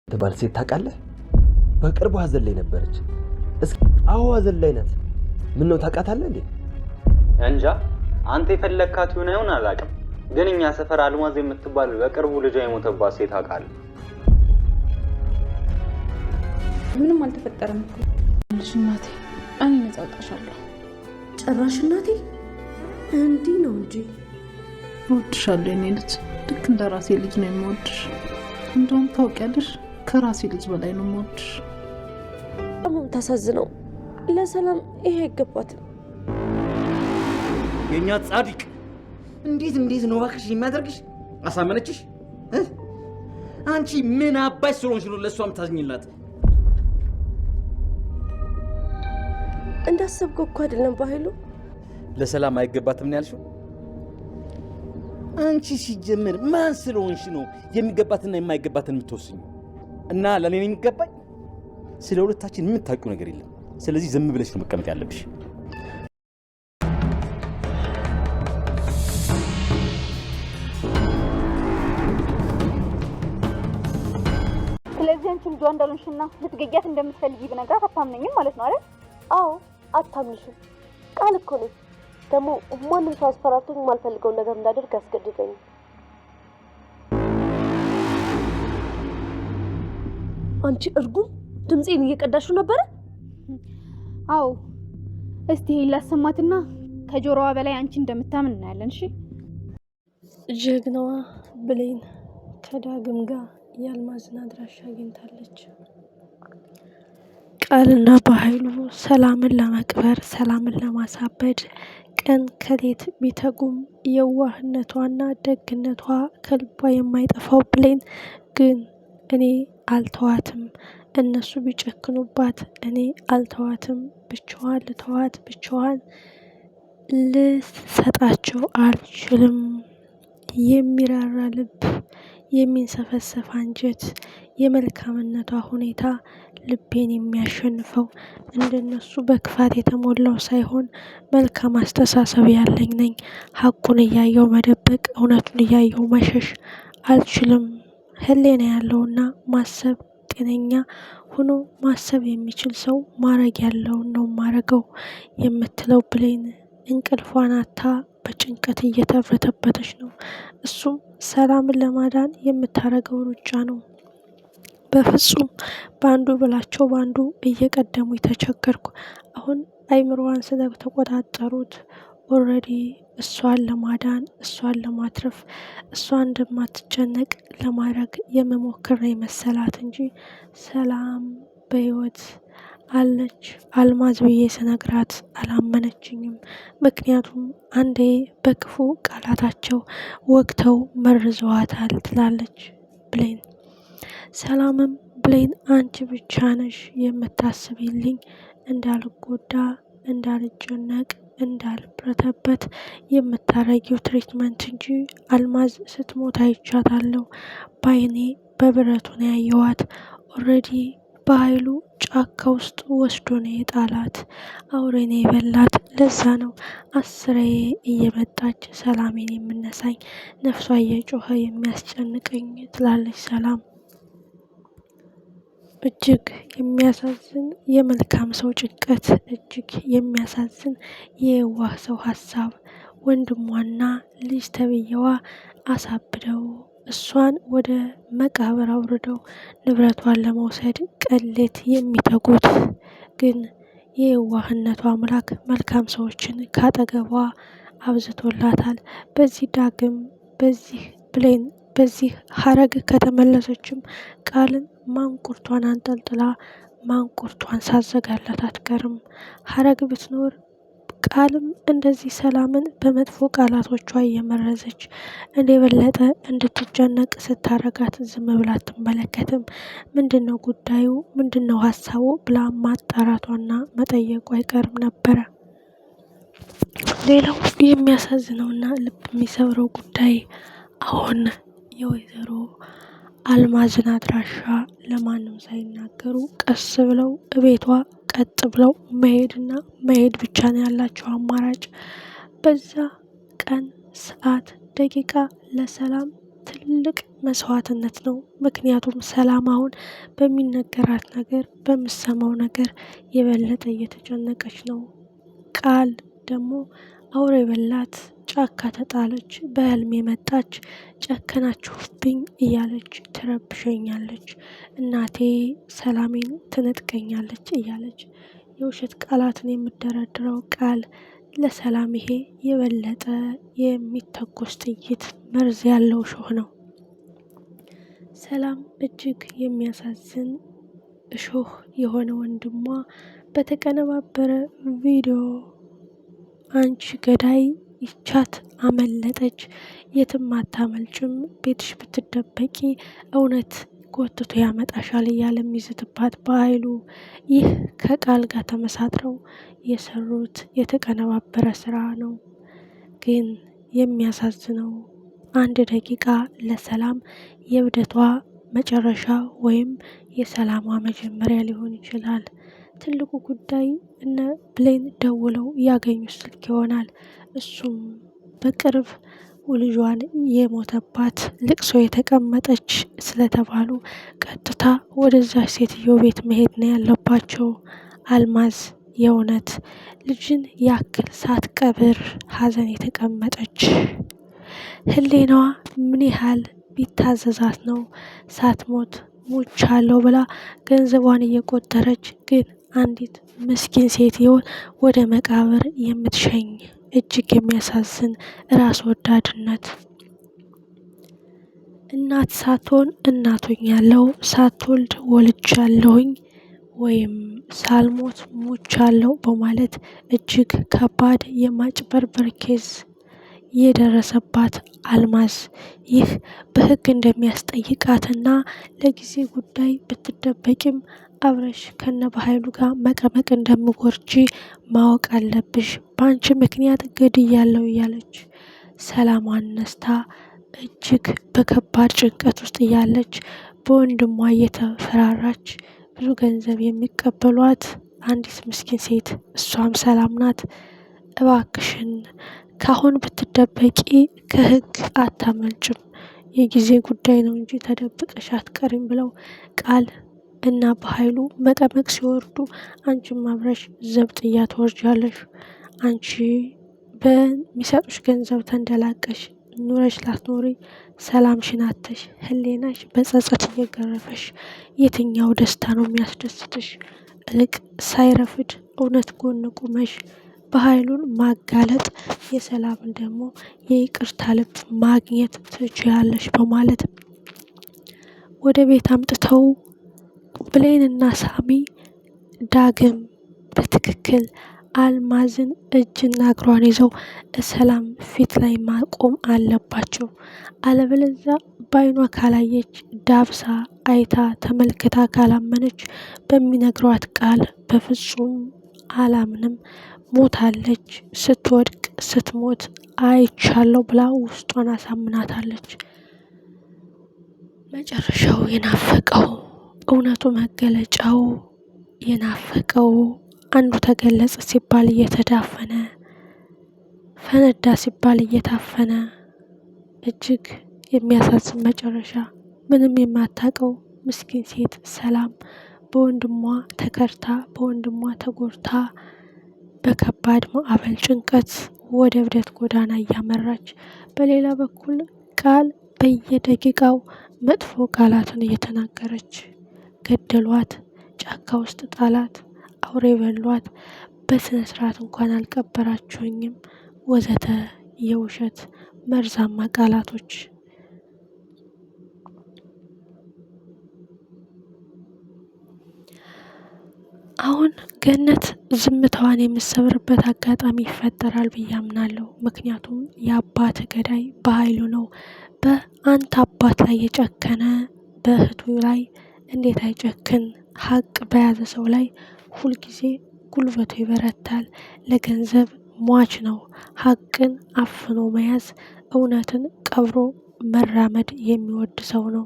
ተባል ሴት ታውቃለህ? በቅርቡ ሀዘን ላይ ነበረች። አዎ ሀዘን ላይ ናት። ምን ነው ታውቃታለህ እንዴ? እንጃ አንተ የፈለካት ይሆን አይሆን አላውቅም፣ ግን እኛ ሰፈር አልማዝ የምትባል በቅርቡ ልጇ የሞተባት ሴት አውቃለሁ። ምንም አልተፈጠረም እኮ ልጅ እናቴ፣ እኔ ነፃ አውጣሻለሁ። ጭራሽ እናቴ እንዲህ ነው እንጂ እወድሻለሁ የኔ ልጅ፣ ልክ እንደ ራሴ ልጅ ነው የምወድሽ። እንደውም ታውቂያለሽ ከራሴ ልጅ በላይ ነው የምወድሽ። በጣም ታሳዝነው። ለሰላም ይሄ አይገባትም። የኛ ጻድቅ እንዴት ነው እባክሽ የሚያደርግሽ? አሳመነችሽ? አንቺ ምን አባይ ስለሆንሽ ነው ለሷ የምታዝኝላት? እንዳሰብከው እኮ አይደለም ባህሉ። ለሰላም አይገባትም ነው ያልሽው? አንቺ ሲጀምር ማን ስለሆንሽ ነው የሚገባትና የማይገባትን የምትወስኚው? እና ለኔ ነው የሚገባኝ? ስለ ሁለታችን የምታውቂው ነገር የለም። ስለዚህ ዝም ብለሽ ነው መቀመጥ ያለብሽ። ስለዚህ አንቺ ልጇ እንዳልሆንሽና ልትገያት እንደምትፈልጊ ብነግራት አታምነኝም ማለት ነው አይደል? አዎ አታምንሽም። ቃል እኮ ነው። ደግሞ ማንም ሰው አስፈራርቶኝ የማልፈልገውን ነገር እንዳደርግ ያስገድደኝ። አንቺ እርጉም ድምጼን እየቀዳሽው ነበረ? አዎ። እስቲ ላሰማትና ከጆሮዋ በላይ አንቺ እንደምታምን እናያለን። እሺ። ጀግናዋ ብሌን ከዳግም ጋር የአልማዝን አድራሻ አግኝታለች። ቃልና በኃይሉ ሰላምን ለመቅበር ሰላምን ለማሳበድ ቀን ከሌት ቢተጉም የዋህነቷና ደግነቷ ከልቧ የማይጠፋው ብሌን ግን እኔ አልተዋትም፣ እነሱ ቢጨክኑባት እኔ አልተዋትም፣ ብቻዋን ልተዋት፣ ብቻዋን ልሰጣቸው አልችልም። የሚራራ ልብ፣ የሚንሰፈሰፍ አንጀት፣ የመልካምነቷ ሁኔታ ልቤን የሚያሸንፈው እንደነሱ በክፋት የተሞላው ሳይሆን መልካም አስተሳሰብ ያለኝ ነኝ። ሀቁን እያየው መደበቅ፣ እውነቱን እያየው መሸሽ አልችልም። ህሌና ያለውና ማሰብ ጤነኛ ሆኖ ማሰብ የሚችል ሰው ማረግ ያለውን ነው ማረገው የምትለው ብሌን እንቅልፏን አታ በጭንቀት እየተበተበተች ነው። እሱም ሰላምን ለማዳን የምታረገው ሩጫ ነው። በፍጹም በአንዱ ብላቸው በአንዱ እየቀደሙ የተቸገርኩ። አሁን አይምሮዋን ስለተቆጣጠሩት ኦልሬዲ እሷን ለማዳን እሷን ለማትረፍ እሷ እንደማትጨነቅ ለማድረግ የመሞክር ነው የመሰላት እንጂ ሰላም በህይወት አለች አልማዝ ብዬ ስነግራት አላመነችኝም። ምክንያቱም አንዴ በክፉ ቃላታቸው ወግተው መርዘዋታል ትላለች ብሌን። ሰላምም ብሌን አንቺ ብቻ ነሽ የምታስቢልኝ፣ እንዳልጎዳ፣ እንዳልጨነቅ፣ እንዳልብረተበት የምታረጊው ትሪትመንት እንጂ አልማዝ ስትሞት አይቻታለሁ። ባይኔ በብረቱ ነው ያየዋት። ኦልሬዲ በኃይሉ ጫካ ውስጥ ወስዶ ነው የጣላት። አውሬ ነው የበላት። ለዛ ነው አስሬ እየመጣች ሰላሜን የምነሳኝ፣ ነፍሷ እየጮኸ የሚያስጨንቀኝ ትላለች ሰላም። እጅግ የሚያሳዝን የመልካም ሰው ጭንቀት፣ እጅግ የሚያሳዝን የዋህ ሰው ሀሳብ። ወንድሟና ልጅ ተብዬዋ አሳብደው እሷን ወደ መቃብር አውርደው ንብረቷን ለመውሰድ ቅሌት የሚተጉት ግን የዋህነቷ አምላክ መልካም ሰዎችን ካጠገቧ አብዝቶላታል። በዚህ ዳግም፣ በዚህ ብሌን፣ በዚህ ሀረግ ከተመለሰችም ቃልን ማንቁርቷን አንጠልጥላ ማንቁርቷን ሳዘጋላት አትቀርም። ሀረግ ብትኖር ቃልም እንደዚህ ሰላምን በመጥፎ ቃላቶቿ እየመረዘች እንደ የበለጠ እንድትጨነቅ ስታረጋት ዝም ብላ አትመለከትም። ምንድነው ጉዳዩ? ምንድነው ሀሳቡ? ብላ ማጣራቷና መጠየቁ አይቀርም ነበረ። ሌላው የሚያሳዝነውና ልብ የሚሰብረው ጉዳይ አሁን የወይዘሮ አልማዝን አድራሻ ለማንም ሳይናገሩ ቀስ ብለው እቤቷ ቀጥ ብለው መሄድና መሄድ ብቻ ነው ያላቸው አማራጭ። በዛ ቀን ሰዓት ደቂቃ ለሰላም ትልቅ መስዋዕትነት ነው። ምክንያቱም ሰላም አሁን በሚነገራት ነገር በምሰማው ነገር የበለጠ እየተጨነቀች ነው። ቃል ደግሞ አውሬ በላት ጫካ ተጣለች፣ በህልም የመጣች ጨከናችሁብኝ እያለች ትረብሸኛለች፣ እናቴ ሰላሜን ትነጥቀኛለች እያለች የውሸት ቃላትን የምደረድረው ቃል ለሰላም ይሄ የበለጠ የሚተኮስ ጥይት መርዝ ያለው ሾህ ነው። ሰላም እጅግ የሚያሳዝን እሾህ የሆነ ወንድሟ በተቀነባበረ ቪዲዮ አንቺ ገዳይ ይቻት አመለጠች፣ የትም አታመልጭም፣ ቤትሽ ብትደበቂ እውነት ጎትቶ ያመጣሻል እያለ የሚዝትባት በኃይሉ ይህ ከቃል ጋር ተመሳጥረው የሰሩት የተቀነባበረ ስራ ነው። ግን የሚያሳዝነው 1 ደቂቃ ለሰላም የእብደቷ መጨረሻ ወይም የሰላሟ መጀመሪያ ሊሆን ይችላል። ትልቁ ጉዳይ እነ ብሌን ደውለው ያገኙት ስልክ ይሆናል። እሱም በቅርብ ልጇን የሞተባት ልቅሶ የተቀመጠች ስለተባሉ ቀጥታ ወደዛች ሴትዮ ቤት መሄድ ነው ያለባቸው። አልማዝ የእውነት ልጅን ያክል ሳትቀብር ሀዘን የተቀመጠች ህሌናዋ ምን ያህል ቢታዘዛት ነው ሳትሞት ሞቻለሁ ብላ ገንዘቧን እየቆጠረች ግን አንዲት ምስኪን ሴትዮን ወደ መቃብር የምትሸኝ እጅግ የሚያሳዝን ራስ ወዳድነት። እናት ሳትሆን እናቶኛለሁ፣ ሳትወልድ ወልጃለሁኝ ወይም ሳልሞት ሞቻለሁ በማለት እጅግ ከባድ የማጭበርበር ኬዝ የደረሰባት አልማዝ ይህ በሕግ እንደሚያስጠይቃትና ለጊዜ ጉዳይ ብትደበቂም አብረሽ ከነ በኃይሉ ጋር መቀመቅ እንደምጎርጂ ማወቅ አለብሽ፣ በአንቺ ምክንያት ገድያለሁ እያለች ሰላሟን ነስታ እጅግ በከባድ ጭንቀት ውስጥ እያለች በወንድሟ እየተፈራራች ብዙ ገንዘብ የሚቀበሏት አንዲት ምስኪን ሴት እሷም ሰላም ናት። እባክሽን ካሁን ብትደበቂ ከህግ አታመልጭም፣ የጊዜ ጉዳይ ነው እንጂ ተደብቀሽ አትቀሪም ብለው ቃል እና በኃይሉ መቀመቅ ሲወርዱ አንቺም አብረሽ ዘብጥያ ትወርጃለሽ። አንቺ በሚሰጡሽ ገንዘብ ተንደላቀሽ ኑረሽ ላትኖሪ ሰላምሽን አጥተሽ ህሌናሽ በጸጸት እየገረፈሽ የትኛው ደስታ ነው የሚያስደስትሽ? እልቅ ሳይረፍድ እውነት ጎን ቁመሽ በኃይሉን ማጋለጥ የሰላምን ደግሞ የይቅርታ ልብ ማግኘት ትችያለሽ በማለት ወደ ቤት አምጥተው ብሌንና ሳሚ ዳግም በትክክል አልማዝን እጅና እግሯን ይዘው ሰላም ፊት ላይ ማቆም አለባቸው። አለበለዚያ በዓይኗ ካላየች ዳብሳ አይታ ተመልክታ ካላመነች በሚነግሯት ቃል በፍጹም አላምንም፣ ሞታለች፣ ስትወድቅ ስትሞት አይቻለሁ ብላ ውስጧን አሳምናታለች። መጨረሻው የናፈቀው እውነቱ መገለጫው የናፈቀው አንዱ ተገለጸ ሲባል እየተዳፈነ ፈነዳ ሲባል እየታፈነ እጅግ የሚያሳዝን መጨረሻ። ምንም የማታውቀው ምስኪን ሴት ሰላም በወንድሟ ተከርታ በወንድሟ ተጎድታ በከባድ ማዕበል ጭንቀት ወደ እብደት ጎዳና እያመራች፣ በሌላ በኩል ቃል በየደቂቃው መጥፎ ቃላትን እየተናገረች ገደሏት፣ ጫካ ውስጥ ጣላት፣ አውሬ በሏት፣ በስነ ስርዓት እንኳን አልቀበራችሁኝም ወዘተ የውሸት መርዛማ ቃላቶች። አሁን ገነት ዝምታዋን የምሰብርበት አጋጣሚ ይፈጠራል ብዬ አምናለሁ። ምክንያቱም የአባት ገዳይ በኃይሉ ነው። በአንተ አባት ላይ የጨከነ በእህቱ ላይ እንዴት አይጨክን? ሀቅ በያዘ ሰው ላይ ሁልጊዜ ጉልበቱ ይበረታል። ለገንዘብ ሟች ነው። ሀቅን አፍኖ መያዝ፣ እውነትን ቀብሮ መራመድ የሚወድ ሰው ነው።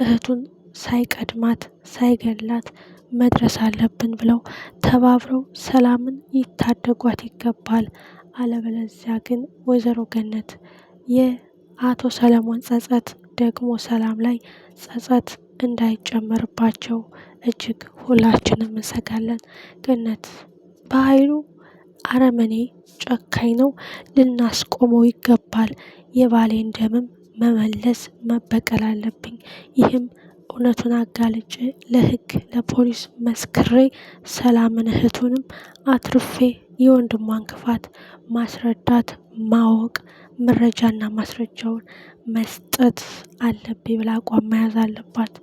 እህቱን ሳይቀድማት ሳይገላት መድረስ አለብን ብለው ተባብረው ሰላምን ይታደጓት ይገባል። አለበለዚያ ግን ወይዘሮ ገነት የአቶ ሰለሞን ጸጸት ደግሞ ሰላም ላይ ጸጸት እንዳይጨመርባቸው እጅግ ሁላችንም እንሰጋለን። ገነት በኃይሉ አረመኔ ጨካኝ ነው፣ ልናስቆመው ይገባል። የባሌን ደምም መመለስ መበቀል አለብኝ። ይህም እውነቱን አጋልጬ ለህግ ለፖሊስ መስክሬ ሰላምን እህቱንም አትርፌ የወንድሟን ክፋት ማስረዳት ማወቅ መረጃና ማስረጃውን መስጠት አለብኝ ብላ አቋም መያዝ አለባት።